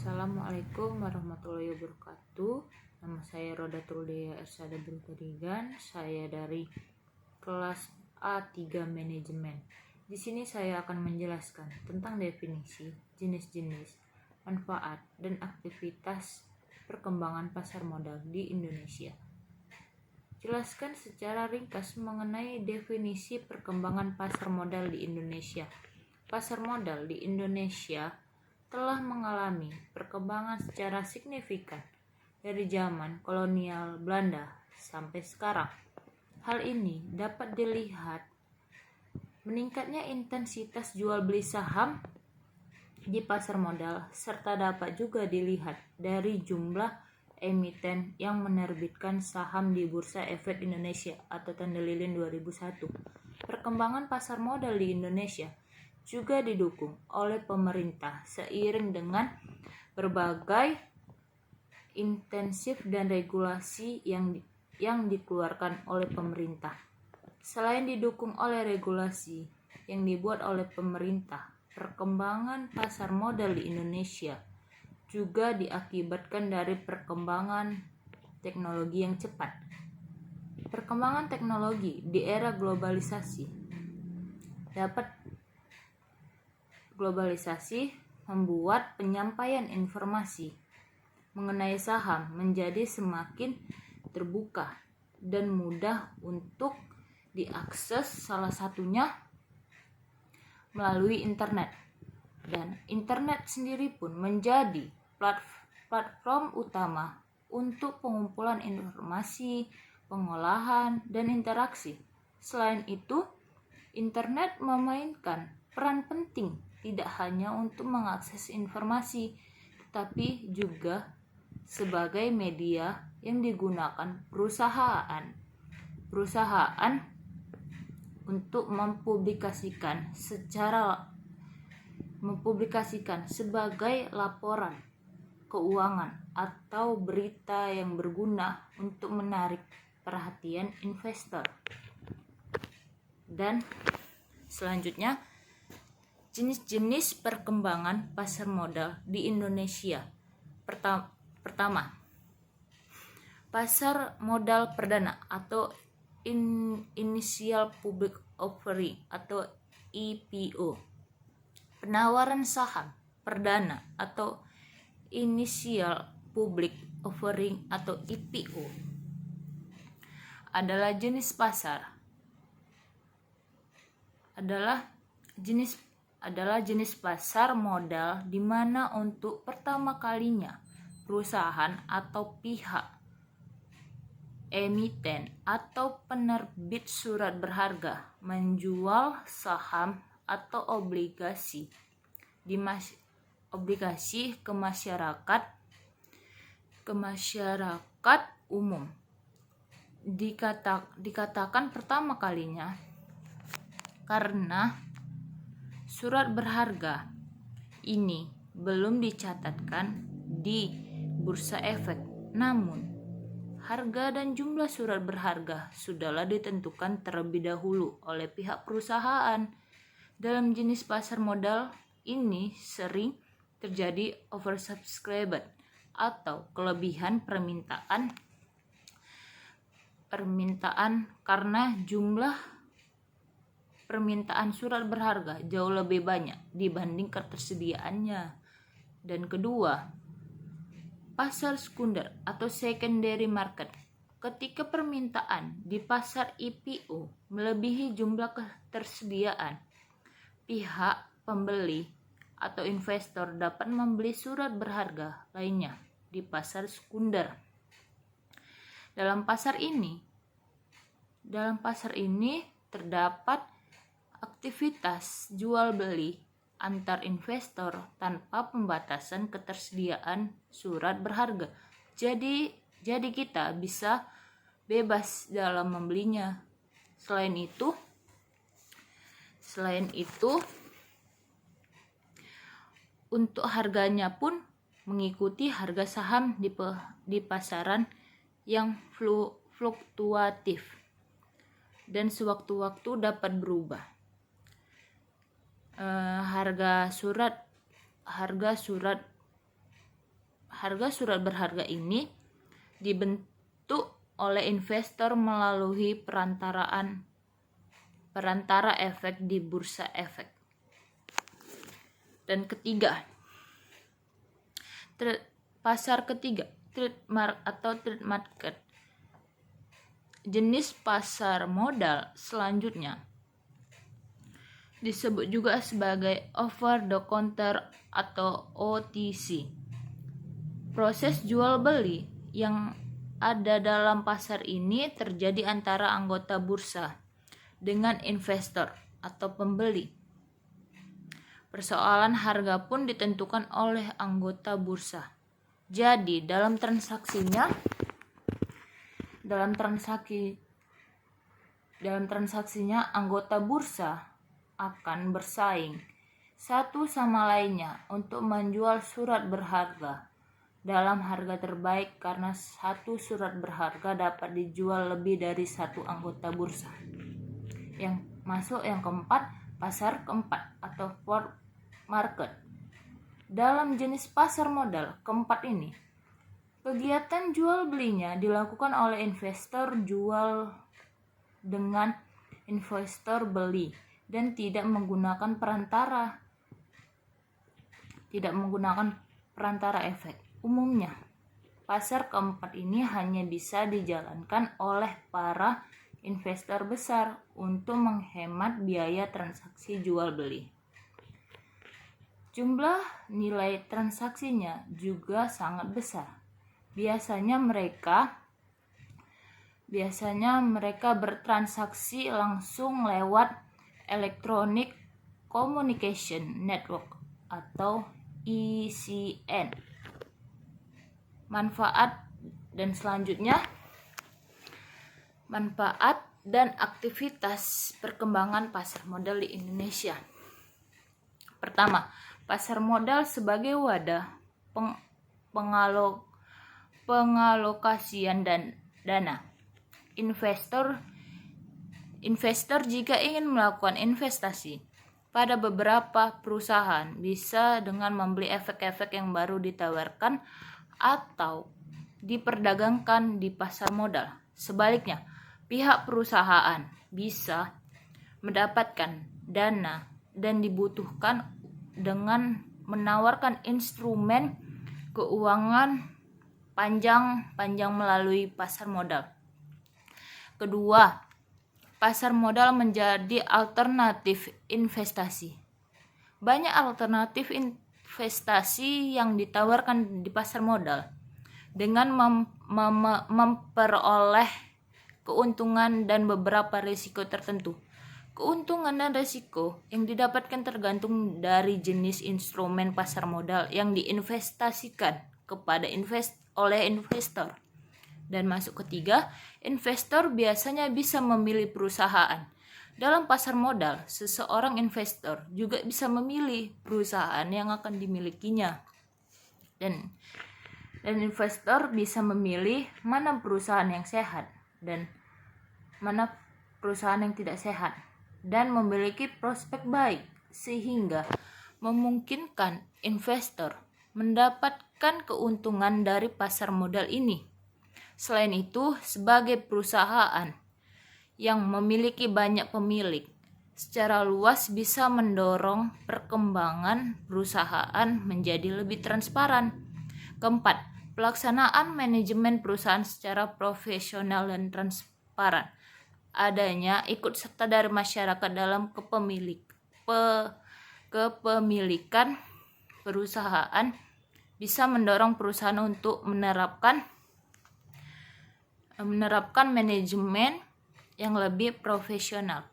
Assalamualaikum warahmatullahi wabarakatuh. Nama saya Rodatul Dea Ersada Brutadigan. Saya dari kelas A3 Manajemen. Di sini saya akan menjelaskan tentang definisi, jenis-jenis, manfaat, dan aktivitas perkembangan pasar modal di Indonesia. Jelaskan secara ringkas mengenai definisi perkembangan pasar modal di Indonesia. Pasar modal di Indonesia telah mengalami perkembangan secara signifikan dari zaman kolonial Belanda sampai sekarang. Hal ini dapat dilihat meningkatnya intensitas jual beli saham di pasar modal, serta dapat juga dilihat dari jumlah emiten yang menerbitkan saham di Bursa Efek Indonesia atau tanda lilin 2001. Perkembangan pasar modal di Indonesia juga didukung oleh pemerintah seiring dengan berbagai intensif dan regulasi yang dikeluarkan oleh pemerintah. Selain didukung oleh regulasi yang dibuat oleh pemerintah, perkembangan pasar modal di Indonesia juga diakibatkan dari perkembangan teknologi yang cepat. Perkembangan teknologi di era globalisasi membuat penyampaian informasi mengenai saham menjadi semakin terbuka dan mudah untuk diakses, salah satunya melalui internet. Dan internet sendiri pun menjadi platform utama untuk pengumpulan informasi, pengolahan, dan interaksi. Selain itu, internet memainkan peran penting tidak hanya untuk mengakses informasi, tetapi juga sebagai media yang digunakan perusahaan untuk mempublikasikan sebagai laporan keuangan atau berita yang berguna untuk menarik perhatian investor. Dan selanjutnya, jenis-jenis perkembangan pasar modal di Indonesia. Pertama, pasar modal perdana atau Initial Public Offering atau IPO. Penawaran saham perdana atau Initial Public Offering atau IPO adalah jenis pasar modal di mana untuk pertama kalinya perusahaan atau pihak emiten atau penerbit surat berharga menjual saham atau obligasi ke masyarakat umum. Dikatakan pertama kalinya karena surat berharga ini belum dicatatkan di Bursa Efek, namun harga dan jumlah surat berharga sudahlah ditentukan terlebih dahulu oleh pihak perusahaan. Dalam jenis pasar modal ini sering terjadi oversubscribed atau kelebihan permintaan karena jumlah permintaan surat berharga jauh lebih banyak dibanding ketersediaannya. Dan kedua, pasar sekunder atau secondary market. Ketika permintaan di pasar IPO melebihi jumlah ketersediaan, pihak pembeli atau investor dapat membeli surat berharga lainnya di pasar sekunder. Dalam pasar ini terdapat aktivitas jual beli antar investor tanpa pembatasan ketersediaan surat berharga. Jadi kita bisa bebas dalam membelinya. Selain itu untuk harganya pun mengikuti harga saham di pasaran yang fluktuatif dan sewaktu-waktu dapat berubah. Harga surat Harga surat berharga ini dibentuk oleh investor melalui perantara efek di bursa efek. Dan ketiga, pasar ketiga, trade market. Jenis pasar modal selanjutnya disebut juga sebagai over the counter atau OTC. Proses jual beli yang ada dalam pasar ini terjadi antara anggota bursa dengan investor atau pembeli. Persoalan harga pun ditentukan oleh anggota bursa. Jadi dalam transaksinya anggota bursa akan bersaing satu sama lainnya untuk menjual surat berharga dalam harga terbaik, karena satu surat berharga dapat dijual lebih dari satu anggota bursa. Yang keempat, pasar keempat atau fourth market. Dalam jenis pasar modal keempat ini, kegiatan jual belinya dilakukan oleh investor jual dengan investor beli dan tidak menggunakan perantara efek. Umumnya, pasar keempat ini hanya bisa dijalankan oleh para investor besar untuk menghemat biaya transaksi jual beli. Jumlah nilai transaksinya juga sangat besar. Biasanya mereka bertransaksi langsung lewat Electronic Communication Network atau ECN. Manfaat dan aktivitas perkembangan pasar modal di Indonesia. Pertama, pasar modal sebagai wadah pengalokasian dana. Investor jika ingin melakukan investasi pada beberapa perusahaan bisa dengan membeli efek-efek yang baru ditawarkan atau diperdagangkan di pasar modal. Sebaliknya, pihak perusahaan bisa mendapatkan dana dan dibutuhkan dengan menawarkan instrumen keuangan panjang melalui pasar modal. Kedua, pasar modal menjadi alternatif investasi. Banyak alternatif investasi yang ditawarkan di pasar modal dengan memperoleh keuntungan dan beberapa risiko tertentu. Keuntungan dan risiko yang didapatkan tergantung dari jenis instrumen pasar modal yang diinvestasikan kepada oleh investor. Dan masuk ketiga, investor biasanya bisa memilih perusahaan. Dalam pasar modal, seseorang investor juga bisa memilih perusahaan yang akan dimilikinya. Dan investor bisa memilih mana perusahaan yang sehat dan mana perusahaan yang tidak sehat dan memiliki prospek baik, sehingga memungkinkan investor mendapatkan keuntungan dari pasar modal ini. Selain itu, sebagai perusahaan yang memiliki banyak pemilik, secara luas bisa mendorong perkembangan perusahaan menjadi lebih transparan. Keempat, pelaksanaan manajemen perusahaan secara profesional dan transparan. Adanya ikut serta dari masyarakat dalam kepemilikan perusahaan bisa mendorong perusahaan untuk menerapkan manajemen yang lebih profesional.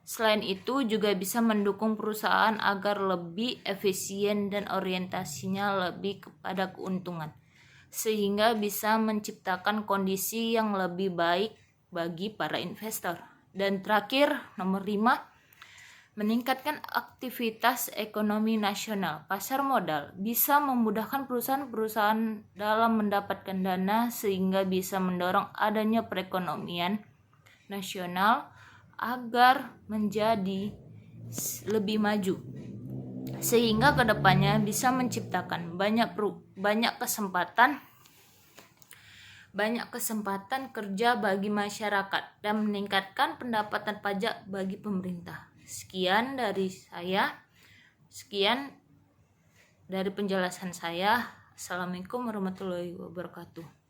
Selain itu juga bisa mendukung perusahaan agar lebih efisien dan orientasinya lebih kepada keuntungan, sehingga bisa menciptakan kondisi yang lebih baik bagi para investor. Dan terakhir, nomor 5, meningkatkan aktivitas ekonomi nasional. Pasar modal bisa memudahkan perusahaan-perusahaan dalam mendapatkan dana sehingga bisa mendorong adanya perekonomian nasional agar menjadi lebih maju. sehingga kedepannya bisa menciptakan banyak kesempatan kerja bagi masyarakat dan meningkatkan pendapatan pajak bagi pemerintah. Sekian dari penjelasan saya. Assalamualaikum warahmatullahi wabarakatuh.